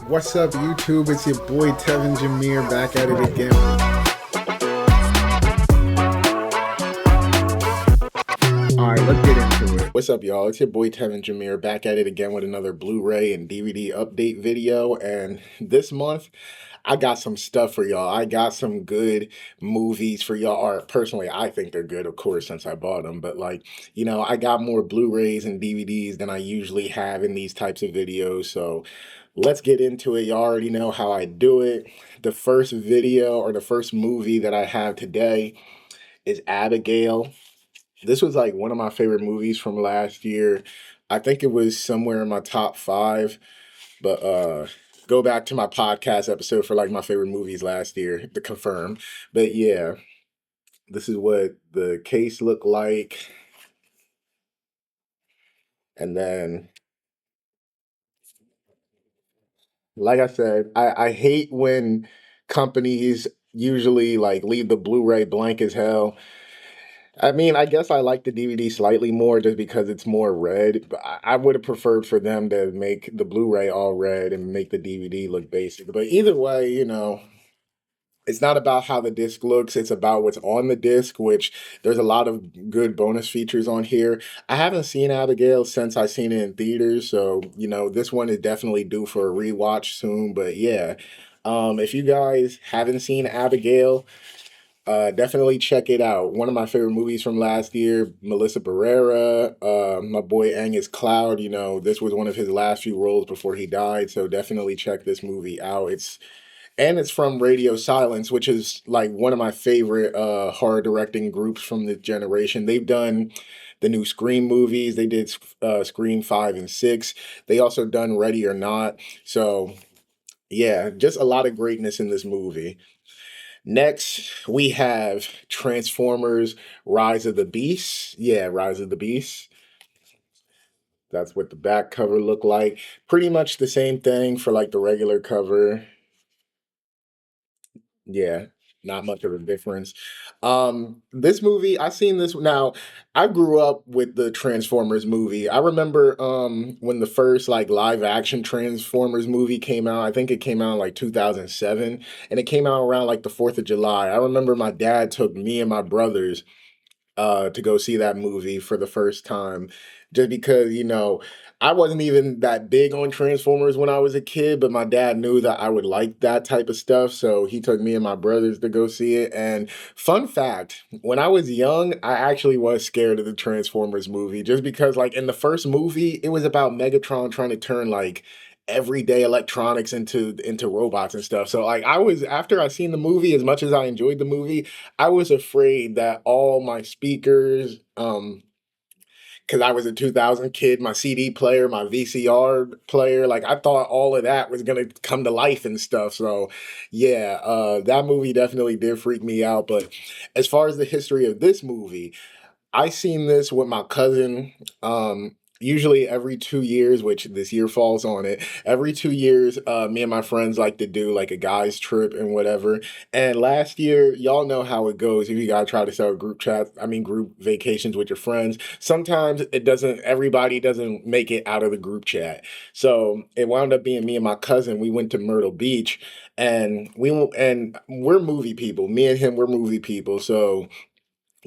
What's up, YouTube? It's your boy Tevin Jameer back at it again. All right, let's get into it. What's up, y'all? It's your boy Tevin Jameer back at it again with another Blu-ray and DVD update video. And this month, I got some stuff for y'all. I got some good movies for y'all. Or personally, I think they're good, of course, since I bought them. But I got more Blu-rays and DVDs than I usually have in these types of videos. So let's get into it. You already know how I do it. The first video or the first movie that I have today is Abigail. This was like one of my favorite movies from last year. I think it was somewhere in my top 5, but go back to my podcast episode for like my favorite movies last year to confirm. But yeah, this is what the case looked like. And then, like I said, I hate when companies usually like leave the Blu-ray blank as hell. I mean, I guess I like the DVD slightly more just because it's more red. But I would have preferred for them to make the Blu-ray all red and make the DVD look basic. But either way, it's not about how the disc looks, it's about what's on the disc, which there's a lot of good bonus features on here. I haven't seen Abigail since I seen it in theaters, so this one is definitely due for a rewatch soon. But yeah, if you guys haven't seen Abigail, definitely check it out. One of my favorite movies from last year, Melissa Barrera, my boy Angus Cloud. This was one of his last few roles before he died, so definitely check this movie out. It's from Radio Silence, which is like one of my favorite horror directing groups from this generation. They've done the new Scream movies. They did Scream 5 and 6. They also done Ready or Not. So yeah, just a lot of greatness in this movie. Next, we have Transformers Rise of the Beast. Yeah, Rise of the Beast. That's what the back cover looked like. Pretty much the same thing for like the regular cover. Yeah, not much of a difference. This movie, I seen this now. I grew up with the Transformers movie. I remember when the first like live action Transformers movie came out. I think it came out in like 2007, and it came out around like the 4th of July. I remember my dad took me and my brothers to go see that movie for the first time, just because I wasn't even that big on Transformers when I was a kid, but my dad knew that I would like that type of stuff, so he took me and my brothers to go see it. And fun fact, when I was young, I actually was scared of the Transformers movie, just because like in the first movie, it was about Megatron trying to turn like everyday electronics into robots and stuff. So like I was, after I seen the movie, as much as I enjoyed the movie, I was afraid that all my speakers, because I was a 2000 kid, my CD player, my VCR player, like I thought all of that was gonna come to life and stuff. So yeah, that movie definitely did freak me out. But as far as the history of this movie, I seen this with my cousin. Usually every 2 years, which this year falls on it. Every 2 years, me and my friends like to do like a guys trip and whatever. And last year, y'all know how it goes. If you gotta try to start group chats, I mean group vacations with your friends. Sometimes it doesn't. Everybody doesn't make it out of the group chat. So it wound up being me and my cousin. We went to Myrtle Beach, and we're movie people. Me and him, we're movie people. So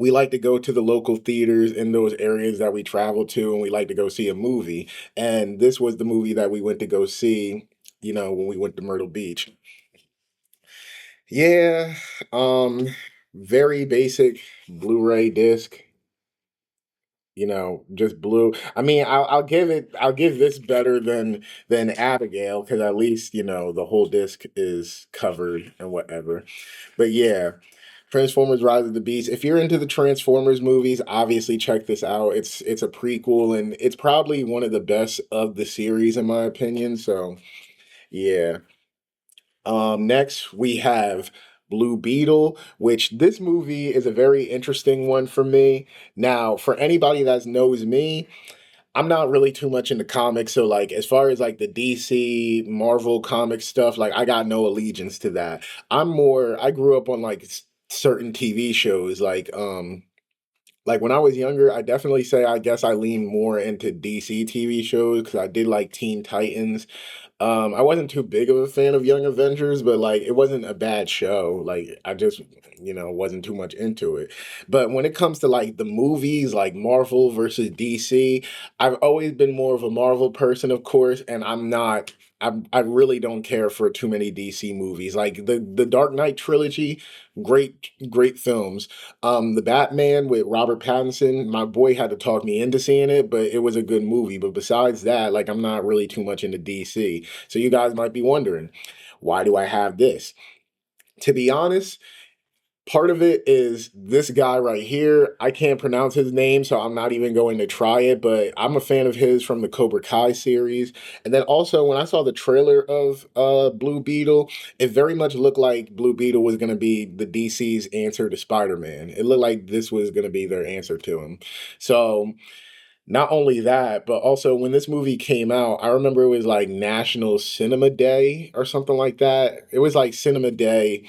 we like to go to the local theaters in those areas that we travel to, and we like to go see a movie. And this was the movie that we went to go see, when we went to Myrtle Beach. Yeah, um, very basic Blu-ray disc, just blue. I mean, I'll give this better than Abigail, because at least, the whole disc is covered and whatever. But yeah, Transformers Rise of the Beast. If you're into the Transformers movies, obviously check this out. It's a prequel, and it's probably one of the best of the series in my opinion. So yeah. Next we have Blue Beetle, which this movie is a very interesting one for me. Now, for anybody that knows me, I'm not really too much into comics, so like as far as like the DC, Marvel comic stuff, like I got no allegiance to that. I grew up on like certain TV shows, like when I was younger, I definitely say I guess I lean more into DC TV shows because I did like Teen Titans. I wasn't too big of a fan of Young Avengers, but like it wasn't a bad show. Like I just, wasn't too much into it. But when it comes to like the movies, like Marvel versus DC, I've always been more of a Marvel person, of course, and I'm not. I really don't care for too many DC movies. Like the Dark Knight trilogy, great films. The Batman with Robert Pattinson, my boy had to talk me into seeing it, but it was a good movie. But besides that, like I'm not really too much into DC. So you guys might be wondering, why do I have this? To be honest, part of it is this guy right here. I can't pronounce his name, so I'm not even going to try it, but I'm a fan of his from the Cobra Kai series. And then also when I saw the trailer of Blue Beetle, it very much looked like Blue Beetle was going to be the DC's answer to Spider-Man. It looked like this was going to be their answer to him. So not only that, but also when this movie came out, I remember it was like National Cinema Day or something like that. It was like Cinema Day.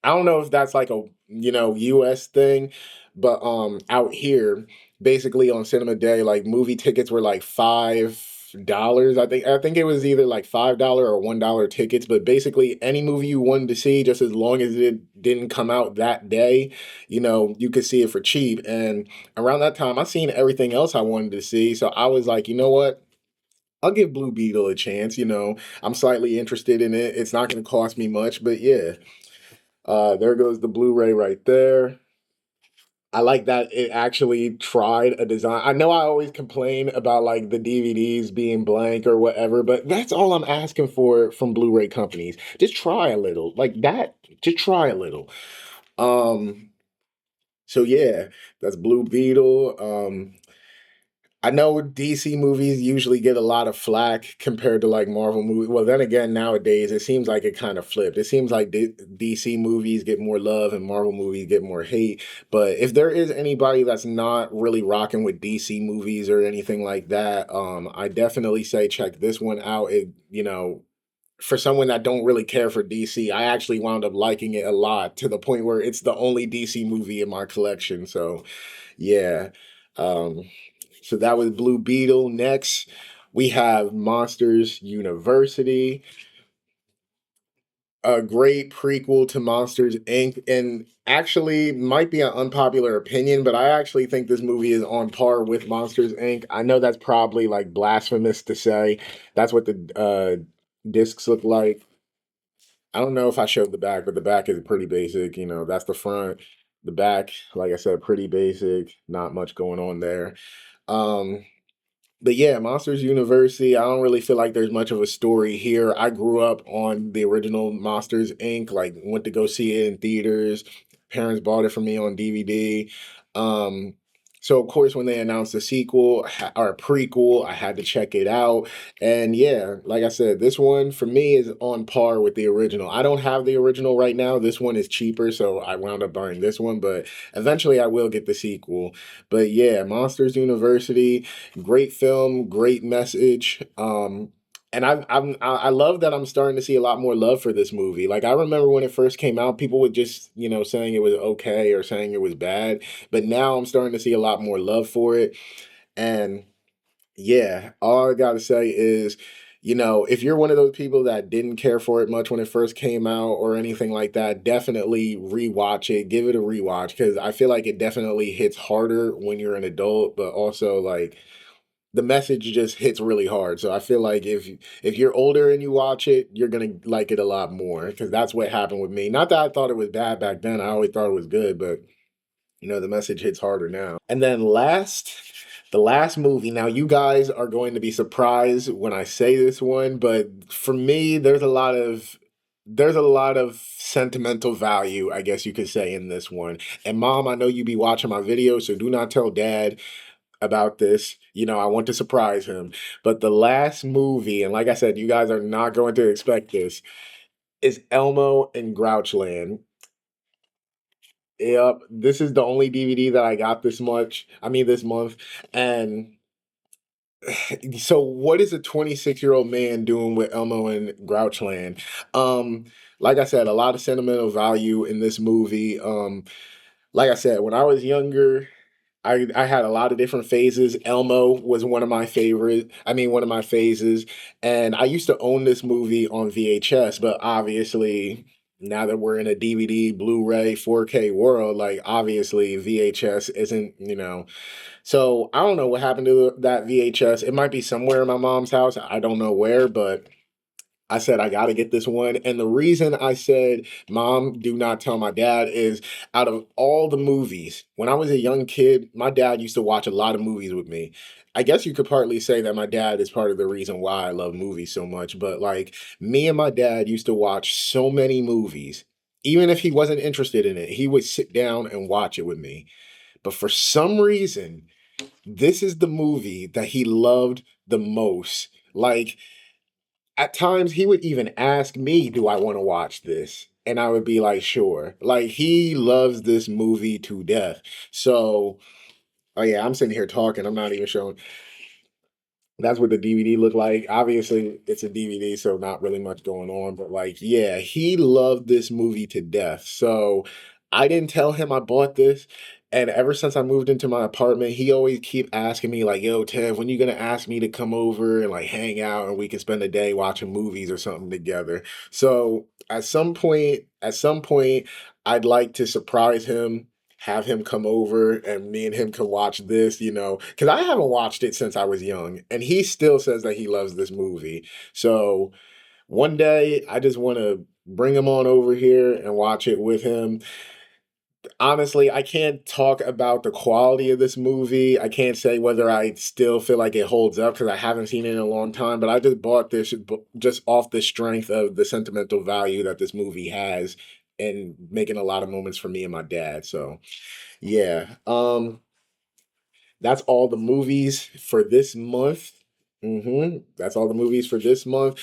I don't know if that's like a, US thing, but out here, basically on Cinema Day, like movie tickets were like $5. I think it was either like $5 or $1 tickets, but basically any movie you wanted to see, just as long as it didn't come out that day, you could see it for cheap. And around that time I seen everything else I wanted to see. So I was like, you know what? I'll give Blue Beetle a chance. I'm slightly interested in it. It's not going to cost me much, but yeah. There goes the Blu-ray right there. I like that it actually tried a design. I know I always complain about like the DVDs being blank or whatever, but that's all I'm asking for from Blu-ray companies. Just try a little. Like that, just try a little. Um, so yeah, that's Blue Beetle. I know DC movies usually get a lot of flack compared to like Marvel movies. Well, then again, nowadays it seems like it kind of flipped. It seems like DC movies get more love and Marvel movies get more hate. But if there is anybody that's not really rocking with DC movies or anything like that, I definitely say check this one out. For someone that don't really care for DC, I actually wound up liking it a lot to the point where it's the only DC movie in my collection. So yeah. Um, so that was Blue Beetle. Next, we have Monsters University, a great prequel to Monsters Inc. And actually, might be an unpopular opinion, but I actually think this movie is on par with Monsters Inc. I know that's probably like blasphemous to say. That's what the discs look like. I don't know if I showed the back, but the back is pretty basic. That's the front. The back, like I said, pretty basic. Not much going on there. Um, But yeah, Monsters University, I don't really feel like there's much of a story here. I grew up on the original Monsters Inc., like went to go see it in theaters. Parents bought it for me on DVD. Um, so of course when they announced a sequel or a prequel, I had to check it out. And yeah, like I said, this one for me is on par with the original. I don't have the original right now. This one is cheaper, so I wound up buying this one, but eventually I will get the sequel. But yeah, Monsters University, great film, great message. And I love that I'm starting to see a lot more love for this movie. Like I remember when it first came out, people would just saying it was okay or saying it was bad, but now I'm starting to see a lot more love for it. And yeah, all I gotta say is, if you're one of those people that didn't care for it much when it first came out or anything like that, definitely rewatch it. Give it a rewatch because I feel like it definitely hits harder when you're an adult, but also like the message just hits really hard. So I feel like if you're older and you watch it, you're gonna like it a lot more because that's what happened with me. Not that I thought it was bad back then. I always thought it was good, but the message hits harder now. And then the last movie. Now you guys are going to be surprised when I say this one, but for me, there's a lot of sentimental value, I guess you could say, in this one. And mom, I know you be watching my videos, so do not tell dad about this. I want to surprise him. But the last movie, and like I said, you guys are not going to expect this, is Elmo and Grouchland. Yep, this is the only DVD that I got this month. And so what is a 26-year-old man doing with Elmo and Grouchland? Um, like I said, a lot of sentimental value in this movie. Like I said, when I was younger, I had a lot of different phases. Elmo was one of my favorite. I mean, one of my phases. And I used to own this movie on VHS, but obviously now that we're in a DVD, Blu-ray, 4K world, like obviously VHS isn't, So I don't know what happened to that VHS. It might be somewhere in my mom's house. I don't know where, but I said, I got to get this one. And the reason I said, Mom, do not tell my dad is out of all the movies, when I was a young kid, my dad used to watch a lot of movies with me. I guess you could partly say that my dad is part of the reason why I love movies so much. But like me and my dad used to watch so many movies. Even if he wasn't interested in it, he would sit down and watch it with me. But for some reason, this is the movie that he loved the most. Like, at times he would even ask me, "Do I want to watch this?" And I would be like, "Sure." Like he loves this movie to death. So, oh yeah, I'm sitting here talking. I'm not even showing. That's what the DVD looked like. Obviously, it's a DVD, so not really much going on. But like, yeah, he loved this movie to death. So I didn't tell him I bought this. And ever since I moved into my apartment, he always keep asking me like, "Yo, Tev, when you gonna ask me to come over and like hang out and we can spend a day watching movies or something together?" So at some point, I'd like to surprise him, have him come over and me and him can watch this, because I haven't watched it since I was young. And he still says that he loves this movie. So one day I just want to bring him on over here and watch it with him. Honestly, I can't talk about the quality of this movie. I can't say whether I still feel like it holds up because I haven't seen it in a long time, but I just bought this just off the strength of the sentimental value that this movie has and making a lot of moments for me and my dad. So, yeah. That's all the movies for this month. That's all the movies for this month.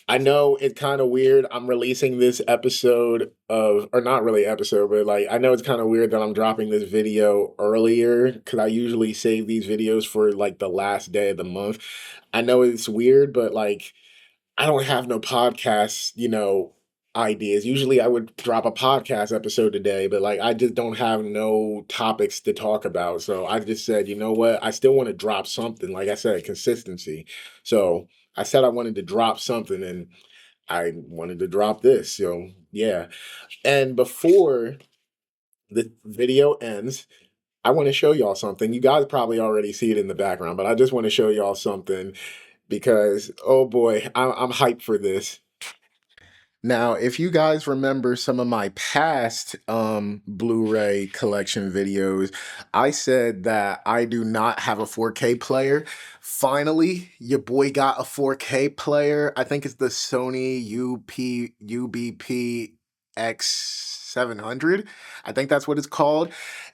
I know it's kind of weird. I'm releasing this episode of, or not really episode, but like, I know it's kind of weird that I'm dropping this video earlier because I usually save these videos for like the last day of the month. I know it's weird, but like, I don't have no podcast, ideas. Usually I would drop a podcast episode today, but like I just don't have no topics to talk about. So I just said, you know what? I still want to drop something. Like I said, consistency. So I said I wanted to drop something and I wanted to drop this. So yeah. And before the video ends, I want to show y'all something. You guys probably already see it in the background, but I just want to show y'all something because oh boy, I'm hyped for this. Now, if you guys remember some of my past Blu-ray collection videos, I said that I do not have a 4K player. Finally, your boy got a 4K player. I think it's the Sony UBP X700. I think that's what it's called.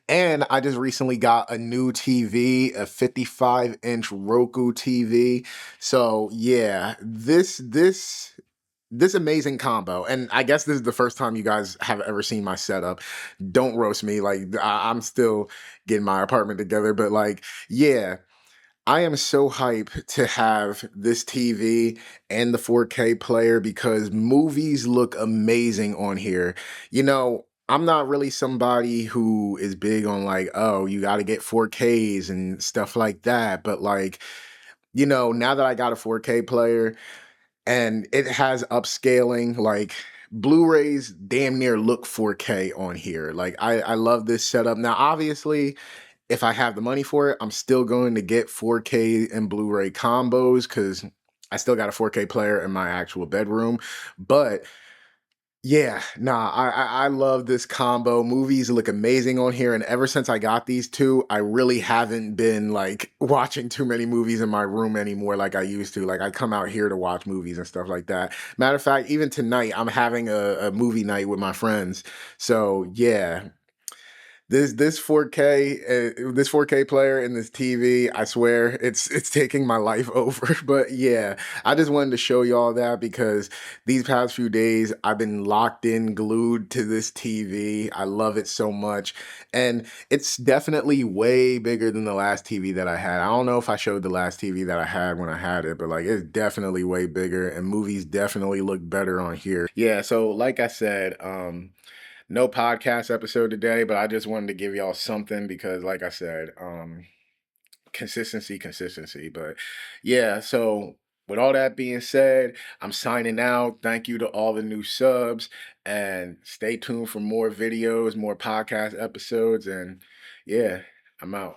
And I just recently got a new TV, a 55-inch Roku TV. So, yeah, this amazing combo, and I guess this is the first time you guys have ever seen my setup. Don't roast me, like I'm still getting my apartment together, but like, yeah, I am so hyped to have this TV and the 4K player because movies look amazing on here. I'm not really somebody who is big on like, oh, you got to get 4Ks and stuff like that, but like, now that I got a 4K player and it has upscaling, like Blu-rays damn near look 4K on here. Like I love this setup. Now obviously if I have the money for it, I'm still going to get 4K and Blu-ray combos because I still got a 4K player in my actual bedroom. But yeah, nah, I love this combo. Movies look amazing on here, and ever since I got these two, I really haven't been like watching too many movies in my room anymore like I used to. Like I come out here to watch movies and stuff like that. Matter of fact, even tonight, I'm having a movie night with my friends. So yeah, this 4K this 4K player and this TV, I swear it's taking my life over. But yeah, I just wanted to show y'all that because these past few days I've been locked in, glued to this TV. I love it so much. And it's definitely way bigger than the last TV that I had. I don't know if I showed the last TV that I had when I had it, but like it's definitely way bigger and movies definitely look better on here. Yeah, so like I said, No podcast episode today, but I just wanted to give y'all something because, like I said, consistency. But yeah, so with all that being said, I'm signing out. Thank you to all the new subs, and stay tuned for more videos, more podcast episodes, and yeah, I'm out.